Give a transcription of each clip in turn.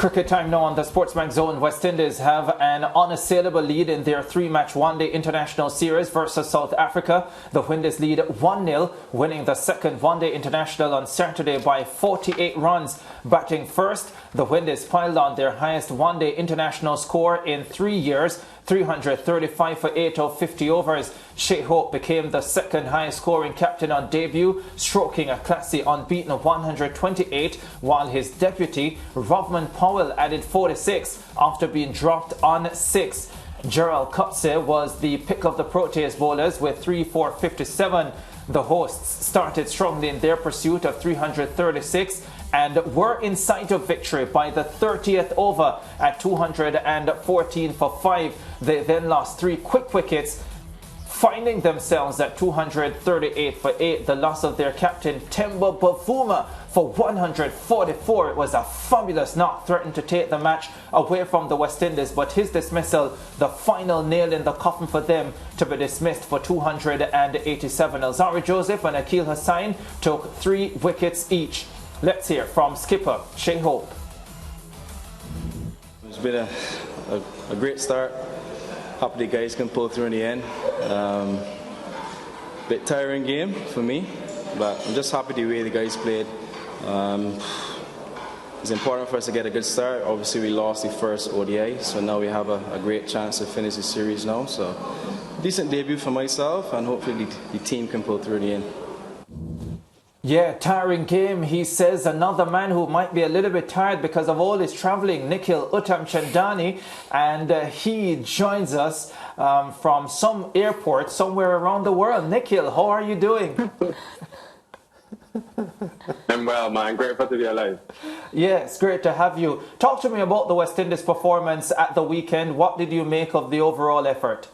Cricket time now on the SportsMax zone. West Indies have an unassailable lead in their three-match one-day international series versus South Africa. The Windies lead 1-0, winning the second one-day international on Saturday by 48 runs. Batting first, the Windies piled on their highest one-day international score in 3 years, 335 for 8 of 50 overs. Shai Hope became the second highest scoring captain on debut, stroking a classy unbeaten 128, while his deputy, Rovman Powell, added 46 after being dropped on 6. Gerald Coetzee was the pick of the Proteas bowlers with 3 for 57. The hosts started strongly in their pursuit of 336 and were in sight of victory by the 30th over at 214 for 5. They then lost 3 quick wickets, finding themselves at 238 for 8. The loss of their captain Temba Bavuma for 144. It was a fabulous knock, threatened to take the match away from the West Indies, but his dismissal, the final nail in the coffin for them, to be dismissed for 287. Alzarri Joseph and Akil Hussain took 3 wickets each. Let's hear from skipper Shai Hope. It's been a great start. Happy the guys can pull through in the end. Bit tiring game for me, but I'm just happy the way the guys played. It's important for us to get a good start. Obviously we lost the first ODI, so now we have a great chance to finish the series now. So decent debut for myself, and hopefully the team can pull through in the end. Yeah, tiring game, he says. Another man who might be a little bit tired because of all his travelling, Nikhil Uttamchandani, and he joins us from some airport somewhere around the world. Nikhil, how are you doing? I'm well, man. Grateful to be alive. Yeah, it's great to have you. Talk to me about the West Indies performance at the weekend. What did you make of the overall effort?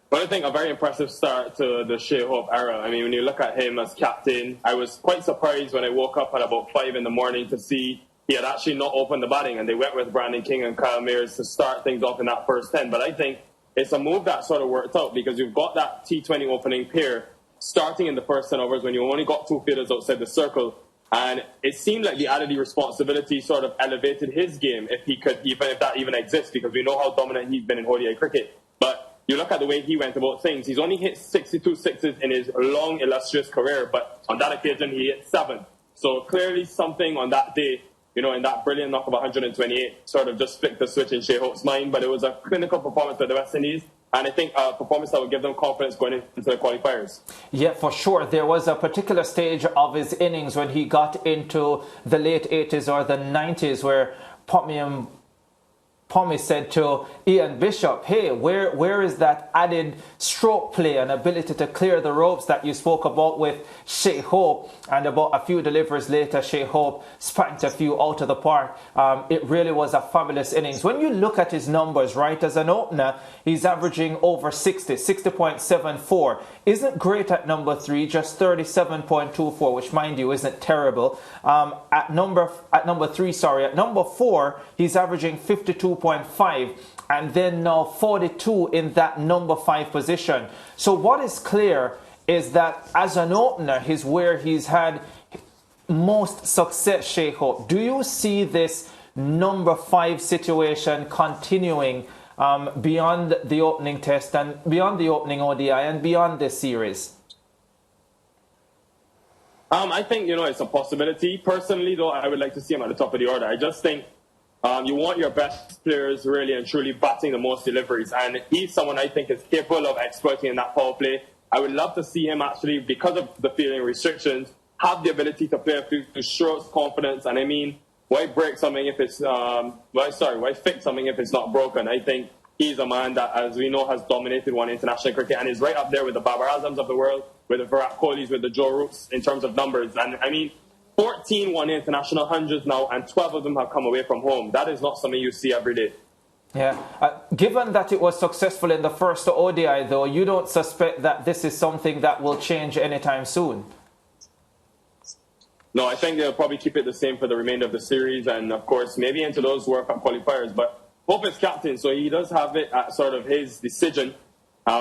Well, I think a very impressive start to the Shai Hope era. I mean, when you look at him as captain, I was quite surprised when I woke up at about 5 in the morning to see he had actually not opened the batting, and they went with Brandon King and Kyle Mayers to start things off in that first 10. But I think it's a move that sort of worked out, because you've got that T20 opening pair starting in the first 10 overs when you only got 2 fielders outside the circle. And it seemed like the added responsibility sort of elevated his game, if he could, even if that even exists, because we know how dominant he's been in ODI cricket. But you look at the way he went about things. He's only hit 62 sixes in his long, illustrious career, but on that occasion, he hit 7. So clearly something on that day, you know, in that brilliant knock of 128, sort of just flicked the switch in Shai Hope's mind. But it was a clinical performance for the West Indies, and I think a performance that would give them confidence going into the qualifiers. Yeah, for sure. There was a particular stage of his innings when he got into the late 80s or the 90s where Pommy said to Ian Bishop, hey, where is that added stroke play and ability to clear the ropes that you spoke about with Shai Hope? And about a few deliveries later, Shai Hope spanked a few out of the park. It really was a fabulous innings. When you look at his numbers, right, as an opener, he's averaging over 60.74. Isn't great at number 3, just 37.24, which, mind you, isn't terrible. At number 4, he's averaging 52.5, and then now 42 in that number 5 position. So what is clear is that as an opener is where he's had most success, Shai Hope. Do you see this number 5 situation continuing beyond the opening test and beyond the opening ODI and beyond this series? I think, you know, it's a possibility. Personally, though, I would like to see him at the top of the order. I just think you want your best players really and truly batting the most deliveries. And he's someone I think is capable of exploiting in that power play. I would love to see him actually, because of the fielding restrictions, have the ability to play a few strokes, confidence. And I mean, why break something if it's, why fix something if it's not broken? I think he's a man that, as we know, has dominated one international cricket and is right up there with the Babar Azams of the world, with the Virat Kohlis, with the Joe Roots in terms of numbers. And I mean, 14 won international hundreds now, and 12 of them have come away from home. That is not something you see every day. Yeah. Given that it was successful in the first ODI, though, you don't suspect that this is something that will change anytime soon? No, I think they'll probably keep it the same for the remainder of the series, and of course, maybe into those World Cup qualifiers. But Hope is captain, so he does have it at sort of his decision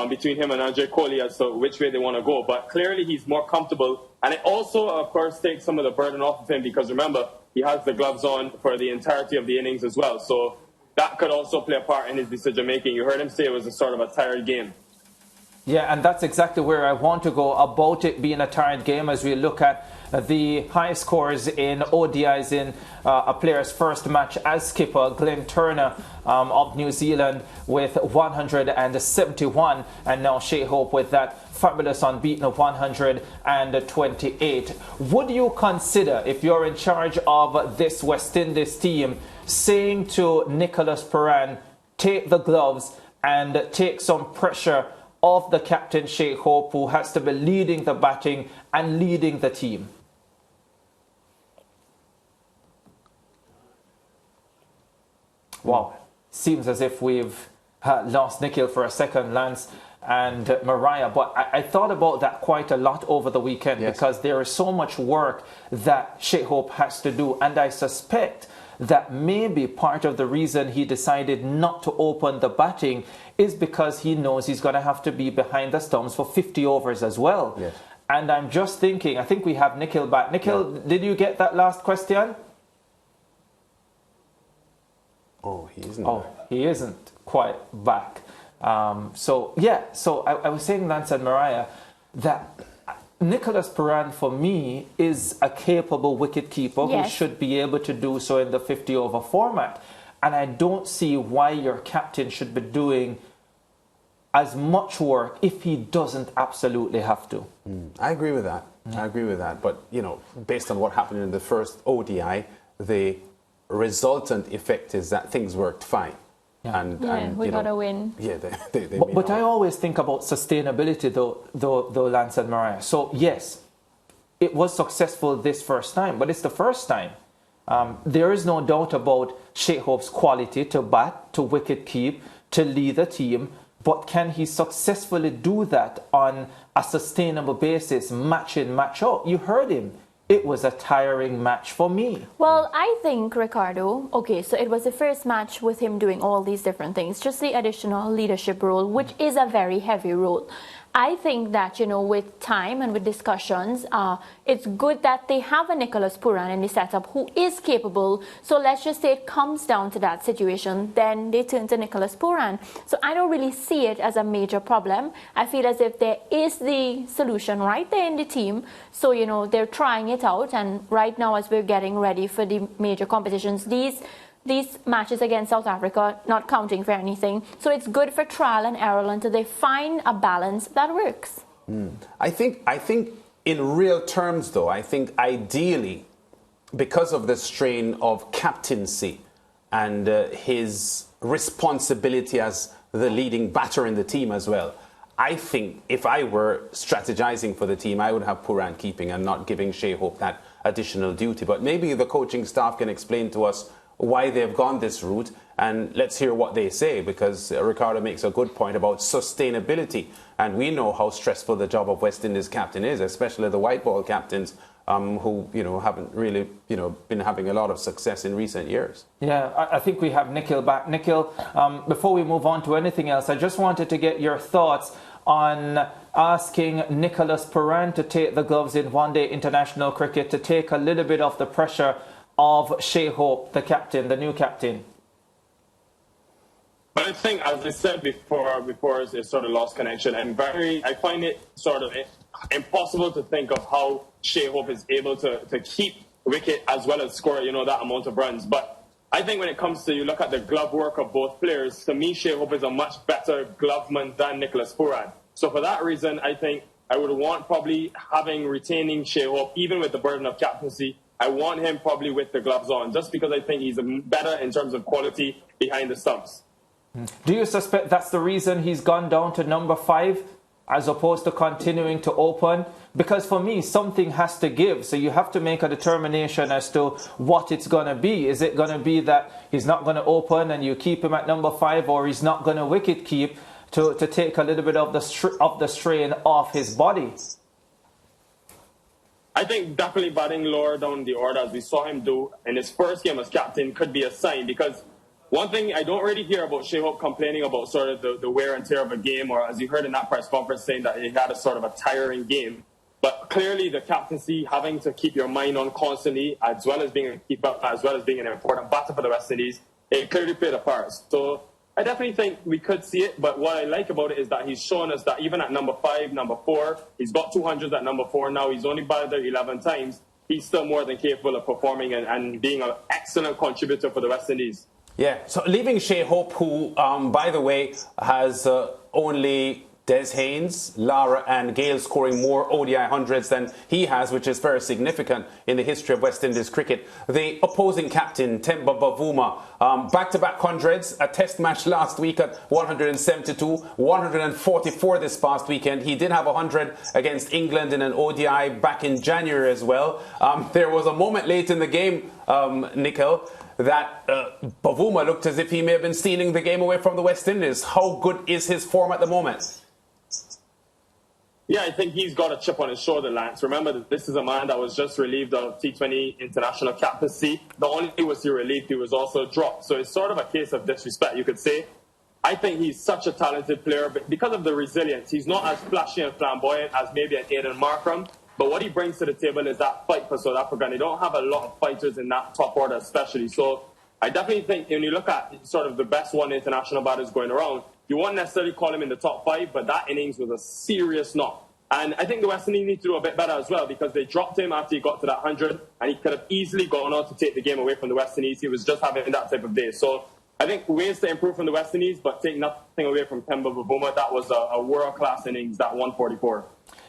between him and Andre Coley as to which way they want to go. But clearly he's more comfortable. And it also, of course, takes some of the burden off of him because, remember, he has the gloves on for the entirety of the innings as well. So that could also play a part in his decision-making. You heard him say it was a sort of a tired game. Yeah, and that's exactly where I want to go about it being a tired game as we look at the high scores in ODIs in a player's first match as skipper. Glenn Turner of New Zealand with 171, and now Shai Hope with that fabulous unbeaten of 128. Would you consider, if you're in charge of this West Indies team, saying to Nicholas Pooran, take the gloves and take some pressure off the captain Shai Hope, who has to be leading the batting and leading the team? Wow, seems as if we've lost Nikhil for a second, Lance and Mariah. But I thought about that quite a lot over the weekend, yes, because there is so much work that Shai Hope has to do. And I suspect that maybe part of the reason he decided not to open the batting is because he knows he's going to have to be behind the stumps for 50 overs as well. Yes. And I'm just thinking, I think we have Nikhil back. Nikhil, yeah, did you get that last question? Oh, he isn't. Oh, he isn't quite back. So I was saying, Lance and Mariah, that Nicholas Pooran, for me, is a capable wicketkeeper, yes, who should be able to do so in the 50-over format. And I don't see why your captain should be doing as much work if he doesn't absolutely have to. I agree with that. I agree with that. But, you know, based on what happened in the first ODI, the resultant effect is that things worked fine. Yeah. And we got a win. Yeah, but I always think about sustainability, though, Lance and Mariah. So yes, it was successful this first time, but it's the first time. There is no doubt about Shai Hope's quality to bat, to wicket keep, to lead the team. But can he successfully do that on a sustainable basis, match in, match out? You heard him. It was a tiring match for me. Well, I think, Ricardo, okay, so it was the first match with him doing all these different things, just the additional leadership role, which is a very heavy role. I think that, you know, with time and with discussions, it's good that they have a Nicholas Pooran in the setup who is capable. So let's just say it comes down to that situation, then they turn to Nicholas Pooran. So I don't really see it as a major problem. I feel as if there is the solution right there in the team. So, you know, they're trying it out. And right now, as we're getting ready for the major competitions, these matches against South Africa not counting for anything. So it's good for trial and error until they find a balance that works. I think in real terms, though, I think ideally, because of the strain of captaincy and his responsibility as the leading batter in the team as well, I think if I were strategizing for the team, I would have Pooran keeping and not giving Shai Hope that additional duty. But maybe the coaching staff can explain to us why they've gone this route, and let's hear what they say, because Ricardo makes a good point about sustainability, and we know how stressful the job of West Indies captain is, especially the white ball captains who, you know, haven't really, you know, been having a lot of success in recent years. Yeah, I think we have Nikhil back. Nikhil, before we move on to anything else, I just wanted to get your thoughts on asking Nicholas Pooran to take the gloves in one-day international cricket, to take a little bit of the pressure of Shai Hope, the captain, the new captain. But I think, as I said before it sort of lost connection. I find it sort of impossible to think of how Shai Hope is able to keep wicket as well as score, you know, that amount of runs. But I think when it comes to, you look at the glove work of both players, to me, Shai Hope is a much better gloveman than Nicholas Pooran. So for that reason, I think I would want probably retaining Shai Hope, even with the burden of captaincy. I want him probably with the gloves on, just because I think he's better in terms of quality behind the stumps. Do you suspect that's the reason he's gone down to number 5 as opposed to continuing to open? Because for me, something has to give. So you have to make a determination as to what it's going to be. Is it going to be that he's not going to open and you keep him at number 5, or he's not going to wicket keep to take a little bit of the strain off his body? I think definitely batting lower down the order, as we saw him do in his first game as captain, could be a sign, because one thing I don't really hear about Shai Hope complaining about sort of the wear and tear of a game, or as you heard in that press conference saying that he had a sort of a tiring game. But clearly the captaincy, having to keep your mind on constantly, as well as being a keeper, as well as being an important batter for the West Indies, it clearly played a part. So I definitely think we could see it, but what I like about it is that he's shown us that even at number 5, number 4, he's got 200s at number 4 now, he's only batted there 11 times, he's still more than capable of performing and being an excellent contributor for the West Indies. Yeah, so leaving Shai Hope, who, by the way, has only Des Haynes, Lara and Gale scoring more ODI hundreds than he has, which is very significant in the history of West Indies cricket. The opposing captain, Temba Bavuma, back-to-back hundreds, a test match last week at 172, 144 this past weekend. He did have 100 against England in an ODI back in January as well. There was a moment late in the game, Nikhil, that Bavuma looked as if he may have been stealing the game away from the West Indies. How good is his form at the moment? Yeah, I think he's got a chip on his shoulder, Lance. Remember that this is a man that was just relieved of T20 international captaincy. Not only was he relieved, he was also dropped. So it's sort of a case of disrespect, you could say. I think he's such a talented player, but because of the resilience, he's not as flashy and flamboyant as maybe an Aiden Markram. But what he brings to the table is that fight for South Africa. And they don't have a lot of fighters in that top order especially. So I definitely think when you look at sort of the best one international batters going around, you won't necessarily call him in the top 5, but that innings was a serious knock. And I think the West Indies need to do a bit better as well, because they dropped him after he got to that 100, and he could have easily gone on to take the game away from the West Indies. He was just having that type of day. So I think ways to improve from the West Indies, but take nothing away from Temba Bavuma. That was a world-class innings, that 144.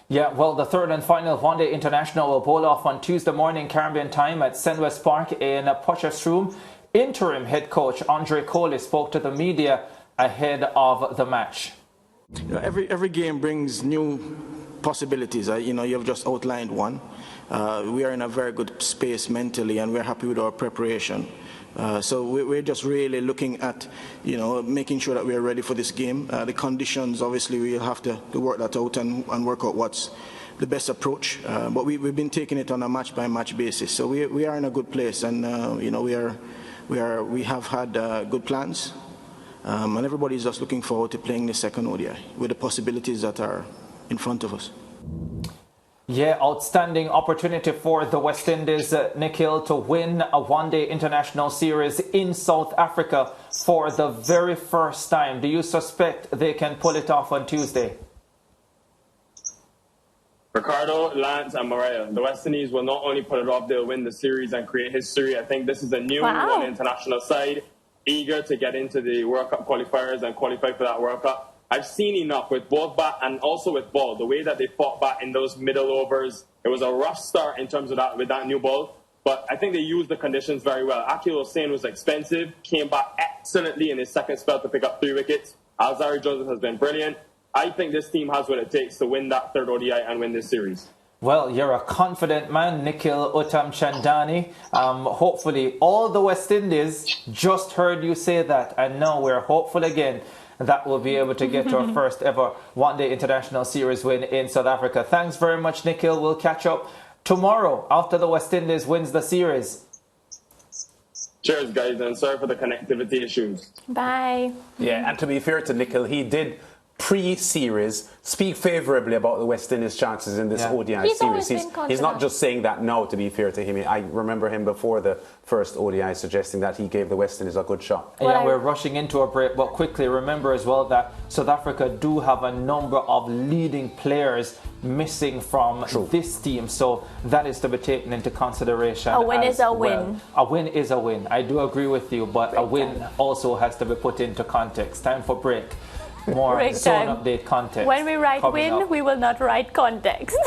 Yeah, well, the third and final one-day international will bowl off on Tuesday morning Caribbean time at Sandwest Park in Potchefstroom. Interim head coach Andre Coley spoke to the media ahead of the match. You know, every game brings new possibilities. You know, you've just outlined one. We are in a very good space mentally, and we're happy with our preparation. So we're just really looking at, you know, making sure that we're ready for this game. The conditions, obviously, we'll have to work that out and work out what's the best approach. But we've been taking it on a match-by-match basis. So we are in a good place, and you know, we have had good plans, and everybody's just looking forward to playing the second ODI with the possibilities that are in front of us. Yeah, outstanding opportunity for the West Indies, Nikhil, to win a one-day international series in South Africa for the very first time. Do you suspect they can pull it off on Tuesday? Ricardo, Lance and Mariah, the West Indies will not only pull it off, they'll win the series and create history. I think this is a new one international side, eager to get into the World Cup qualifiers and qualify for that World Cup. I've seen enough with both bat and also with ball. The way that they fought back in those middle overs, it was a rough start in terms of that with that new ball. But I think they used the conditions very well. Akil Hussain was expensive, came back excellently in his second spell to pick up 3 wickets. Alzari Joseph has been brilliant. I think this team has what it takes to win that third ODI and win this series. Well, you're a confident man, Nikhil Uttamchandani. Hopefully, all the West Indies just heard you say that, and now we're hopeful again that we'll be able to get to our first ever one-day international series win in South Africa. Thanks very much, Nikhil. We'll catch up tomorrow after the West Indies wins the series. Cheers, guys, and sorry for the connectivity issues. Bye. Yeah, and to be fair to Nikhil, he did pre-series speak favourably about the West Indies' chances in this ODI series. He's not just saying that now, to be fair to him. I remember him before the first ODI suggesting that he gave the West Indies a good shot. Yeah, we're rushing into a break, but quickly remember as well that South Africa do have a number of leading players missing from this team, so that is to be taken into consideration. A win is a win. A win is a win. I do agree with you, but a win also has to be put into context. Time for break. More zone update context. When we write win, we will not write context.